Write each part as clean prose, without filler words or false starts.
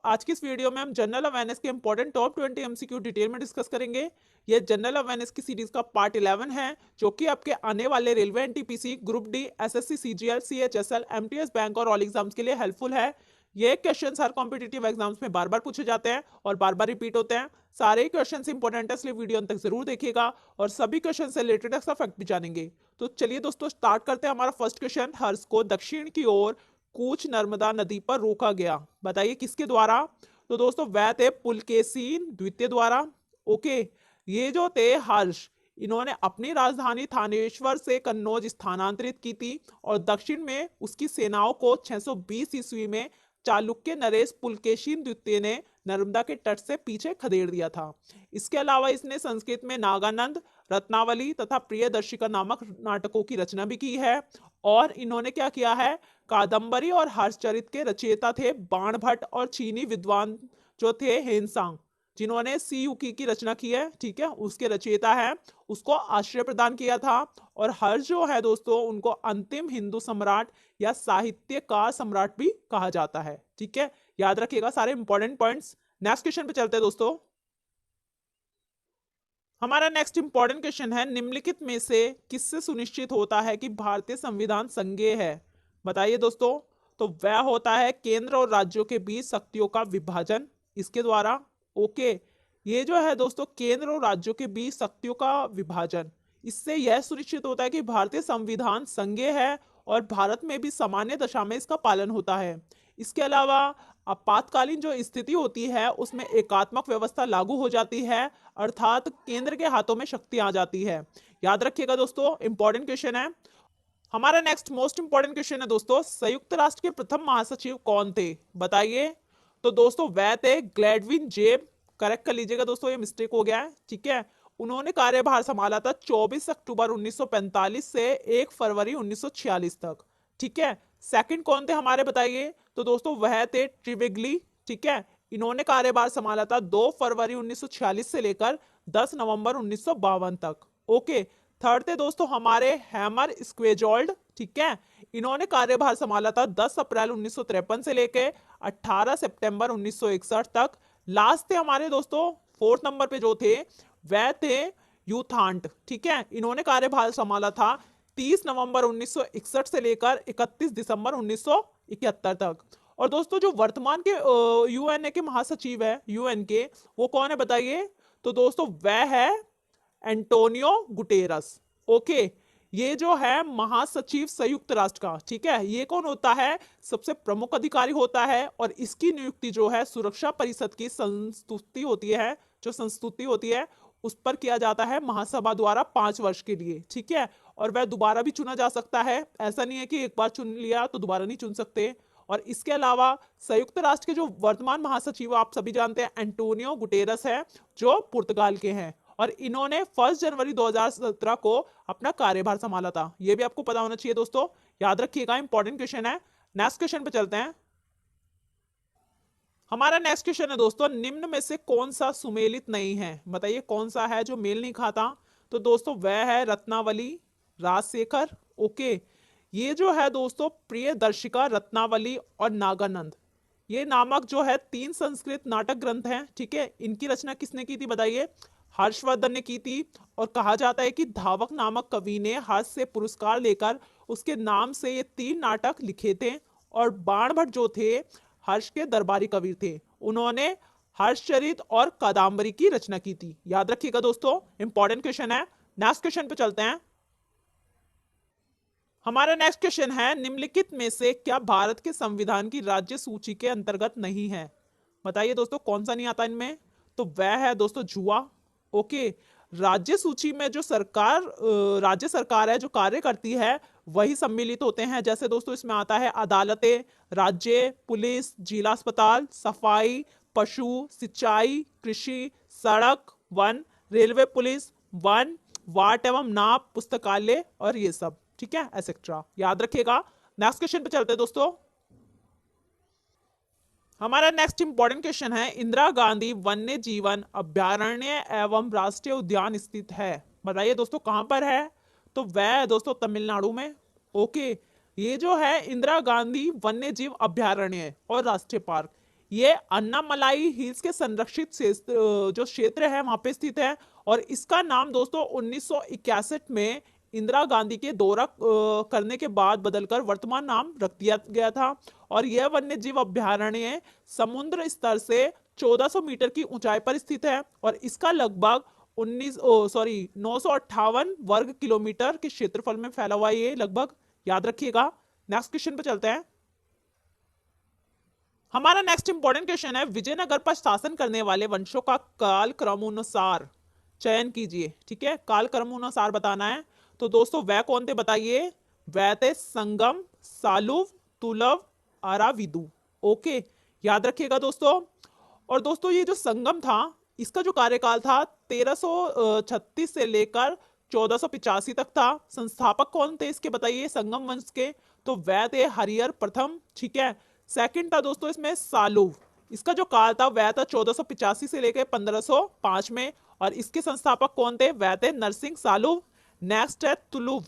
आज की इस वीडियो में हम जनरल अवेयरनेस के इंपॉर्टेंट टॉप 20 एमसीक्यू डिटेल में डिस्कस करेंगे। ये जनरल अवेयरनेस की सीरीज का पार्ट 11 है, जो कि आपके आने वाले railway NTPC, group D, SSC, CGL, CHSL, MTS bank और ऑल एग्जाम्स के लिए हेल्पफुल है। ये क्वेश्चन हर कॉम्पिटिटिव एग्जाम्स में बार बार पूछे जाते हैं और बार बार रिपीट होते हैं। सारे ही क्वेश्चन इंपॉर्टेंट है, इसलिए वीडियो अंत तक जरूर देखिएगा और सभी क्वेश्चन से रिलेटेड एक्स्ट्रा फैक्ट भी जानेंगे। तो चलिए दोस्तों स्टार्ट करते हैं। हमारा फर्स्ट क्वेश्चन, हर्ष को दक्षिण की ओर कूच नर्मदा नदी पर रोका गया, बताइए किसके द्वारा। तो दोस्तों वह थे पुलकेशिन द्वितीय द्वारा। ओके, ये जो थे हर्ष, इन्होंने अपनी राजधानी थानेश्वर से कन्नौज स्थानांतरित की थी और दक्षिण में उसकी सेनाओं को 620 ईस्वी में चालुक्य नरेश पुलकेशिन द्वितीय ने नर्मदा के तट से पीछे खदेड़ दिया था। इसके अलावा इसने संस्कृत में नागानंद, रत्नावली तथा प्रियदर्शिका नामक नाटकों की रचना भी की है। और इन्होंने क्या किया है, कादंबरी और हर्षचरित के रचयिता थे बाणभट्ट और चीनी विद्वान जो थे हेनसांग, जिन्होंने सी युकी की रचना की है, ठीक है, उसके रचयिता है, उसको आश्रय प्रदान किया था। और हर्ष जो है दोस्तों, उनको अंतिम हिंदू सम्राट या साहित्य का सम्राट भी कहा जाता है। ठीक है, याद रखिएगा सारे इंपॉर्टेंट पॉइंट्स। नेक्स्ट क्वेश्चन पे चलते हैं दोस्तों। हमारा नेक्स्ट इंपॉर्टेंट क्वेश्चन है, निम्नलिखित में से किससे सुनिश्चित होता है कि भारतीय संविधान संघीय है, बताइए दोस्तों। तो वह होता है केंद्र और राज्यों के बीच शक्तियों का विभाजन, इसके द्वारा। ओके, ये जो है दोस्तों केंद्र और राज्यों के बीच शक्तियों का विभाजन, इससे यह सुनिश्चित होता है कि भारतीय संविधान संघीय है और भारत में भी सामान्य दशा में इसका पालन होता है। इसके अलावा आपातकालीन जो स्थिति होती है उसमें एकात्मक व्यवस्था लागू हो जाती है, अर्थात केंद्र के हाथों में शक्ति आ जाती है। याद रखिएगा दोस्तों, इंपॉर्टेंट क्वेश्चन है। हमारा नेक्स्ट मोस्ट इंपॉर्टेंट क्वेश्चन है दोस्तों, संयुक्त राष्ट्र के प्रथम महासचिव कौन थे, बताइए। तो दोस्तों वह थे ग्लैडविन जेब। करेक्ट कर लीजिएगा दोस्तों, ये मिस्टेक हो गया है, ठीक है। उन्होंने कार्यभार संभाला था 24 अक्टूबर 1945 से 1 फरवरी 1946 तक, ठीक है। सेकंड कौन थे हमारे, बताइए। तो दोस्तों वह थे ट्रिवेगली, ठीक है। इन्होंने कार्यभार संभाला था 2 फरवरी 1946 से लेकर 10 नवंबर 1952 तक। ओके, थर्ड थे दोस्तों हमारे हैमर स्क्वेजोल्ड, ठीक है। इन्होंने कार्यभार संभाला था 10 अप्रैल 1953 से लेकर 18 सितंबर 1961 तक। लास्ट थे हमारे दोस्तों फोर्थ नंबर पे जो थे, वह थे यूथांट, ठीक है। इन्होंने कार्यभार संभाला था 30 नवंबर 1961 से लेकर 31 दिसंबर 1971 तक। और दोस्तों जो वर्तमान के यूएनए के महासचिव है, यूएन के, वो कौन है बताइए। तो दोस्तों वह है एंटोनियो गुटेरस। ओके, ये जो है महासचिव संयुक्त राष्ट्र का, ठीक है। ये कौन होता है, सबसे प्रमुख अधिकारी होता है और इसकी नियुक्ति जो है सुरक्षा परिषद की संस्तुति होती है, जो संस्तुति होती है उस पर किया जाता है महासभा द्वारा 5 वर्ष के लिए, ठीक है। और वह दोबारा भी चुना जा सकता है, ऐसा नहीं है कि एक बार चुन लिया तो दोबारा नहीं चुन सकते। और इसके अलावा संयुक्त राष्ट्र के जो वर्तमान महासचिव आप सभी जानते हैं एंटोनियो गुटेरस है, जो पुर्तगाल के हैं। और इन्होंने 1 जनवरी 2017 को अपना कार्यभार संभाला था, यह भी आपको पता होना चाहिए दोस्तों, याद रखिएगा, इंपॉर्टेंट क्वेश्चन है। नेक्स्ट क्वेश्चन पे चलते हैं। हमारा नेक्स्ट क्वेश्चन है दोस्तों, निम्न में से कौन सा सुमेलित नहीं है, बताइए कौन सा है जो मेल नहीं खाता। तो दोस्तों वह है रत्नावली, राजशेखर। ओके, ये जो है दोस्तों प्रियदर्शिका, रत्नावली और नागानंद, ये नामक जो है 3 संस्कृत नाटक ग्रंथ हैं, ठीक है। इनकी रचना किसने की थी बताइए, हर्षवर्धन ने की थी। और कहा जाता है कि धावक नामक कवि ने हर्ष से पुरस्कार लेकर उसके नाम से ये 3 नाटक लिखे थे। और बाणभट्ट जो थे हर्ष के दरबारी कवि थे, उन्होंने हर्षचरित और कादंबरी की रचना की थी। याद रखिएगा दोस्तों, इंपॉर्टेंट क्वेश्चन है। नेक्स्ट क्वेश्चन पे चलते हैं। हमारा नेक्स्ट क्वेश्चन है, निम्नलिखित में से क्या भारत के संविधान की राज्य सूची के अंतर्गत नहीं है, बताइए दोस्तों कौन सा नहीं आता इनमें। तो वह है दोस्तों जुआ। ओके, राज्य सूची में जो सरकार राज्य सरकार है जो कार्य करती है वही सम्मिलित होते हैं। जैसे दोस्तों इसमें आता है अदालतें, राज्य, पुलिस, जिला अस्पताल, सफाई, पशु, सिंचाई, कृषि, सड़क, वन, रेलवे पुलिस, वन, वाट एवं नाप, पुस्तकालय और ये सब, ठीक है, एसेट्रा। याद रखिएगा। नेक्स्ट क्वेश्चन पे चलते हैं दोस्तों। हमारा नेक्स्ट इंपॉर्टेंट क्वेश्चन है, इंदिरा गांधी वन्य जीवन अभ्यारण्य एवं राष्ट्रीय उद्यान स्थित है, बताइए दोस्तों कहां पर है। तो वह है दोस्तों तमिलनाडु में। ओके, ये जो है इंदिरा गांधी वन्य जीव अभ्यारण्य और राष्ट्रीय पार्क, ये अन्नामलाई हिल्स के संरक्षित जो क्षेत्र है वहां पे स्थित है। और इसका नाम दोस्तों 1961 में इंदिरा गांधी के दौरा करने के बाद बदलकर वर्तमान नाम रख दिया गया था। और यह वन्य जीव अभ्यारण्य समुद्र स्तर से 1400 मीटर की ऊंचाई पर स्थित है और इसका लगभग 958 वर्ग किलोमीटर के क्षेत्रफल में फैला हुआ ये लगभग, याद रखिएगा। नेक्स्ट क्वेश्चन पे चलते हैं। हमारा नेक्स्ट इंपॉर्टेंट क्वेश्चन है, विजयनगर पर शासन करने वाले वंशों का काल क्रमानुसार चयन कीजिए। ठीक है, काल क्रमानुसार बताना है। तो दोस्तों वह कौन थे बताइए? वह थे संगम, सालुव, तुलव, अराविदु। ओके, याद रखिएगा दोस्तों। और दोस्तों ये जो संगम था इसका जो कार्यकाल था 1336 से लेकर 1485 तक था। संस्थापक कौन थे इसके बताइए संगम वंश के? तो वह थे हरिहर प्रथम। ठीक है, सेकंड था दोस्तों इसमें सालुव, इसका जो काल था वह था 1485 से लेकर 1505 में। और इसके संस्थापक कौन थे? वह थे नरसिंह सालुव। नेक्स्ट है तुलुव,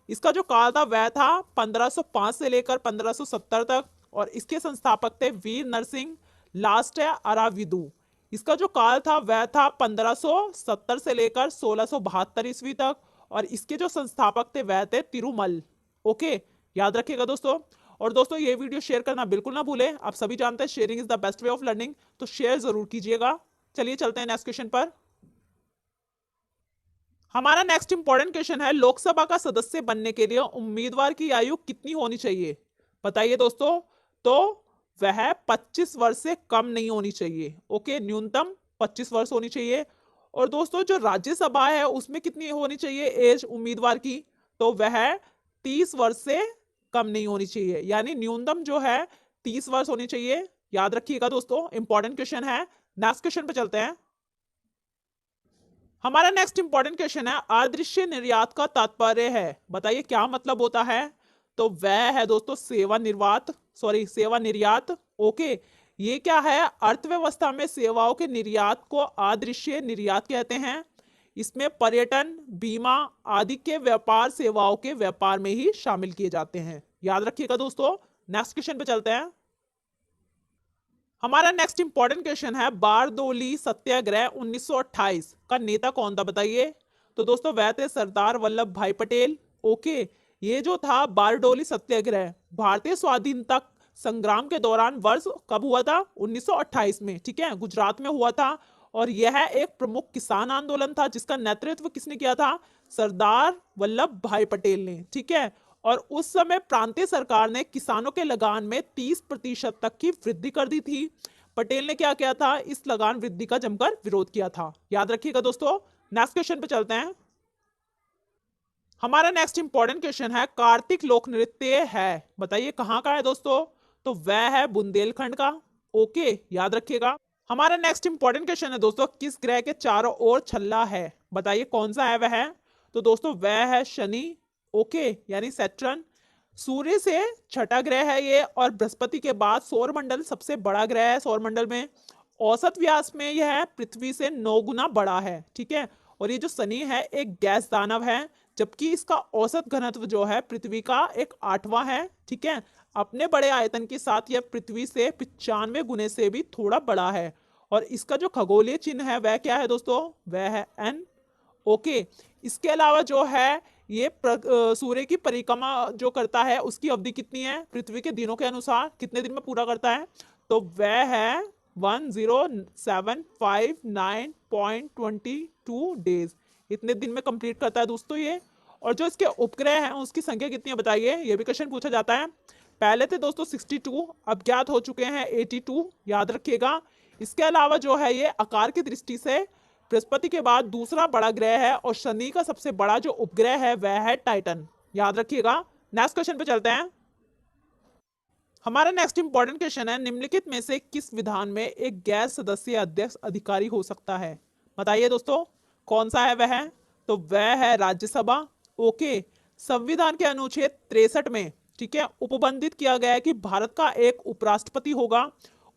इसका जो काल था वह था 1505 से लेकर 1570 तक और इसके संस्थापक थे वीर नरसिंह। लास्ट है अराविदु, इसका जो काल था वह था 1570 से लेकर 1672 ईस्वी तक और इसके जो संस्थापक थे वह थे तिरुमल। ओके, याद रखिएगा दोस्तों। और दोस्तों ये वीडियो शेयर करना बिल्कुल ना भूलें, आप सभी जानते हैं sharing is the best way of learning, तो शेयर जरूर कीजिएगा। चलिए चलते हैं नेक्स्ट क्वेश्चन पर। हमारा नेक्स्ट इंपॉर्टेंट क्वेश्चन है, लोकसभा का सदस्य बनने के लिए उम्मीदवार की आयु कितनी होनी चाहिए? बताइए दोस्तों। तो वह 25 वर्ष से कम नहीं होनी चाहिए। ओके, न्यूनतम 25 वर्ष होनी चाहिए। और दोस्तों जो राज्यसभा है उसमें कितनी होनी चाहिए एज उम्मीदवार की? तो वह 30 वर्ष से कम नहीं होनी चाहिए, यानी न्यूनतम जो है 30 वर्ष होनी चाहिए। याद रखिएगा दोस्तों, इंपॉर्टेंट क्वेश्चन है। नेक्स्ट क्वेश्चन पे चलते हैं। हमारा नेक्स्ट इंपॉर्टेंट क्वेश्चन है, अदृश्य निर्यात का तात्पर्य है, बताइए क्या मतलब होता है? तो वह है दोस्तों सेवा निर्यात। ओके, ये क्या है? अर्थव्यवस्था में सेवाओं के निर्यात को अदृश्य निर्यात कहते हैं। इसमें पर्यटन, बीमा आदि के व्यापार सेवाओं के व्यापार में ही शामिल किए जाते हैं। याद रखिएगा दोस्तों। नेक्स्ट क्वेश्चन पे चलते हैं। हमारा नेक्स्ट इंपॉर्टेंट क्वेश्चन है, बारडोली सत्याग्रह 1928 का नेता कौन था बताइए? तो दोस्तों वह थे सरदार वल्लभ भाई पटेल। ओके, ये जो था बारडोली सत्याग्रह भारतीय स्वाधीनता संग्राम के दौरान वर्ष कब हुआ था? 1928 में। ठीक है, गुजरात में हुआ था और यह एक प्रमुख किसान आंदोलन था जिसका नेतृत्व किसने किया था? सरदार वल्लभ भाई पटेल ने। ठीक है, और उस समय प्रांतीय सरकार ने किसानों के लगान में 30% तक की वृद्धि कर दी थी। पटेल ने क्या किया था? इस लगान वृद्धि का जमकर विरोध किया था। याद रखिएगा दोस्तों। नेक्स्ट क्वेश्चन पे चलते हैं। हमारा नेक्स्ट इंपॉर्टेंट क्वेश्चन है, कार्तिक लोक नृत्य है, बताइए कहां का है दोस्तों? तो वह है बुंदेलखंड का। ओके, याद रखिएगा। हमारा नेक्स्ट इंपॉर्टेंट क्वेश्चन है दोस्तों, किस ग्रह के चारों ओर छल्ला है, बताइए कौन सा है वह? तो दोस्तों वह है शनि। ओके, यानी सैटर्न। सूर्य से छठा ग्रह है ये और बृहस्पति के बाद सौरमंडल सबसे बड़ा ग्रह है सौरमंडल में। औसत व्यास में यह पृथ्वी से 9 गुना बड़ा है। ठीक है, और ये जो शनि है एक गैस दानव है जबकि इसका औसत घनत्व जो है पृथ्वी का 1/8 है। ठीक है, अपने बड़े आयतन के साथ यह पृथ्वी से 95 गुने से भी थोड़ा बड़ा है। और इसका जो खगोलीय चिन्ह है वह क्या है दोस्तों? वह है N। ओके, इसके अलावा जो है ये सूर्य की परिक्रमा जो करता है उसकी अवधि कितनी है पृथ्वी के दिनों के अनुसार? कितने दिन में पूरा करता है? तो वह है 10,759.22 डेज, इतने दिन में कंप्लीट करता है दोस्तों ये। और जो इसके उपग्रह हैं उसकी संख्या कितनी है बताइए? ये भी क्वेश्चन पूछा जाता है। पहले थे दोस्तों 62, अब ज्ञात हो चुके हैं 82। याद रखिएगा। इसके अलावा जो है ये आकार की दृष्टि से बृहस्पति के बाद दूसरा बड़ा ग्रह है और शनि का सबसे बड़ा जो उपग्रह है वह है टाइटन। याद रखिएगा। नेक्स्ट क्वेश्चन पे चलते हैं। हमारा नेक्स्ट इंपॉर्टेंट क्वेश्चन है, निम्नलिखित में से किस विधान में एक गैर सदस्य अध्यक्ष अधिकारी हो सकता है? बताइए दोस्तों कौन सा है वह? तो वह है राज्यसभा। ओके, संविधान के अनुच्छेद 63 में ठीक है उपबंधित किया गया है कि भारत का एक उपराष्ट्रपति होगा।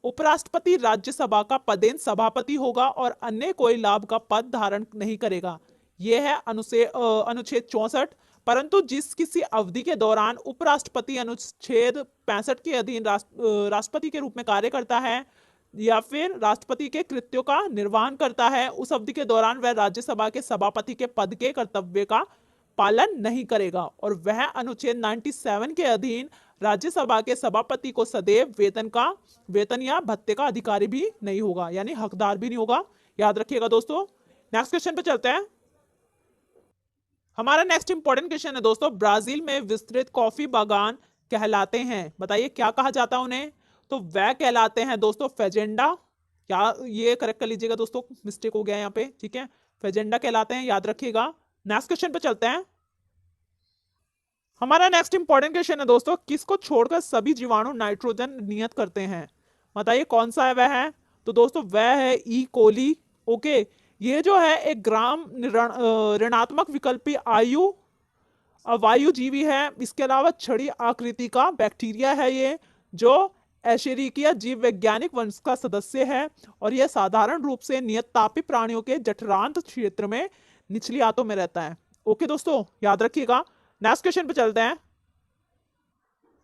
उपराष्ट्रपति राज्यसभा का पदेन सभापति होगा और अन्य कोई लाभ का पद धारण नहीं करेगा। यह है अनुच्छेद 64। परंतु जिस किसी अवधि के दौरान उपराष्ट्रपति अनुच्छेद 65 के अधीन राष्ट्रपति के रूप में कार्य करता है या फिर राष्ट्रपति के कृत्यों का निर्वहन करता है, उस अवधि के दौरान वह राज्यसभा के सभापति के पद के कर्तव्य का पालन नहीं करेगा और वह अनुच्छेद 97 के अधीन राज्यसभा के सभापति को सदैव वेतन या भत्ते का अधिकारी भी नहीं होगा, यानी हकदार भी नहीं होगा। याद रखिएगा दोस्तों। नेक्स्ट क्वेश्चन पे चलते हैं। हमारा नेक्स्ट इंपॉर्टेंट क्वेश्चन है दोस्तों, ब्राजील में विस्तृत कॉफी बागान कहलाते हैं, बताइए क्या कहा जाता है उन्हें? तो वह कहलाते हैं दोस्तों फेजेंडा। क्या ये करेक्ट कर लीजिएगा दोस्तों, मिस्टेक हो गया यहाँ पे, ठीक है, फेजेंडा कहलाते हैं, याद रखिएगा। नेक्स्ट क्वेश्चन पे चलते हैं। हमारा नेक्स्ट इंपॉर्टेंट क्वेश्चन है दोस्तों, किसको छोड़कर सभी जीवाणु नाइट्रोजन नियत करते हैं, बताइए कौन सा है वह है? तो दोस्तों वह है ई कोली। ओके, ये जो है एक ग्राम ऋणात्मक विकल्पी अवायु जीवी है। इसके अलावा छड़ी आकृति का बैक्टीरिया है ये, जो एशेरिकिया जीव वैज्ञानिक वंश का सदस्य है और यह साधारण रूप से नियततापी प्राणियों के जठरांत क्षेत्र में निचली आंतों में रहता है। ओके दोस्तों, याद रखिएगा। नेक्स्ट क्वेश्चन पे चलते हैं।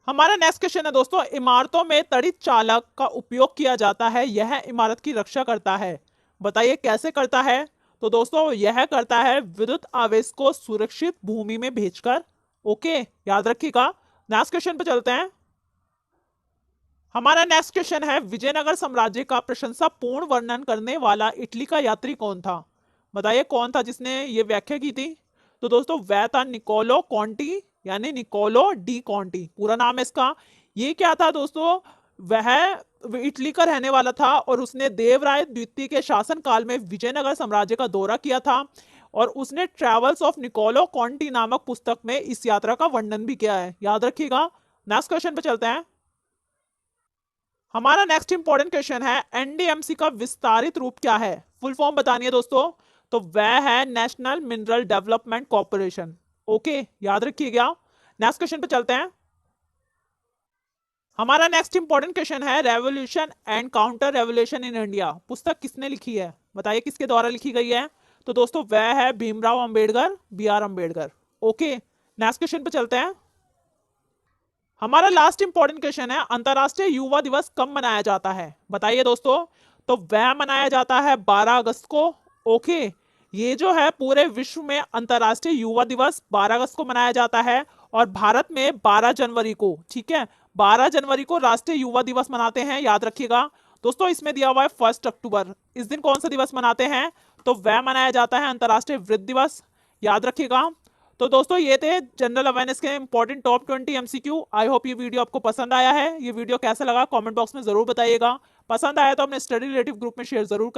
हमारा नेक्स्ट क्वेश्चन है दोस्तों, इमारतों में तड़ित चालक का उपयोग किया जाता है, यह इमारत की रक्षा करता है, बताइए कैसे करता है? तो दोस्तों यह करता है विद्युत आवेश को सुरक्षित भूमि में भेजकर। ओके, याद रखिएगा। नेक्स्ट क्वेश्चन पे चलते हैं। हमारा नेक्स्ट क्वेश्चन है, विजयनगर साम्राज्य का प्रशंसापूर्ण वर्णन करने वाला इटली का यात्री कौन था, बताइए कौन था जिसने ये व्याख्या की थी? तो दोस्तों वह था निकोलो कॉन्टी, यानी निकोलो डी कॉन्टी पूरा नाम है इसका। ये क्या था दोस्तों, वह इटली का रहने वाला था और उसने देवराय द्वितीय के शासन काल में विजयनगर साम्राज्य का दौरा किया था और उसने ट्रैवल्स ऑफ निकोलो कॉन्टी नामक पुस्तक में इस यात्रा का वर्णन भी किया है, याद रखिएगा। नेक्स्ट क्वेश्चन पे चलते हैं। हमारा नेक्स्ट इंपॉर्टेंट क्वेश्चन है, एनडीएमसी का विस्तारित रूप क्या है, फुल फॉर्म बतानी है दोस्तों। तो वह है national mineral development corporation. Okay, याद रखिएगा। नेक्स्ट क्वेश्चन पे चलते हैं। हमारा नेक्स्ट इंपॉर्टेंट क्वेश्चन है, revolution and counter revolution in India पुस्तक किसने लिखी है, बताइए किसके द्वारा लिखी गई है? तो दोस्तों वह है Bhimrao Ambedkar, B R. Ambedkar. Okay, next question पे चलते हैं। हमारा लास्ट इंपॉर्टेंट क्वेश्चन है, अंतरराष्ट्रीय युवा दिवस कब मनाया जाता है, बताइए दोस्तों। तो वह मनाया जाता है 12 अगस्त को। ओके, ये जो है पूरे विश्व में अंतरराष्ट्रीय युवा दिवस 12 अगस्त को मनाया जाता है और भारत में 12 जनवरी को, ठीक है, 12 जनवरी को राष्ट्रीय युवा दिवस मनाते हैं, याद रखिएगा दोस्तों। इसमें दिया हुआ है 1 अक्टूबर, इस दिन कौन सा दिवस मनाते हैं? तो वह मनाया जाता है अंतरराष्ट्रीय वृद्ध दिवस, याद रखिएगा। तो दोस्तों ये थे जनरल अवेयरनेस के important top 20 MCQ. I hope ये वीडियो आपको पसंद आया है। ये वीडियो कैसा लगा कमेंट बॉक्स में जरूर बताइएगा। पसंद आया तो अपने स्टडी रिलेटिव ग्रुप में शेयर जरूर करें।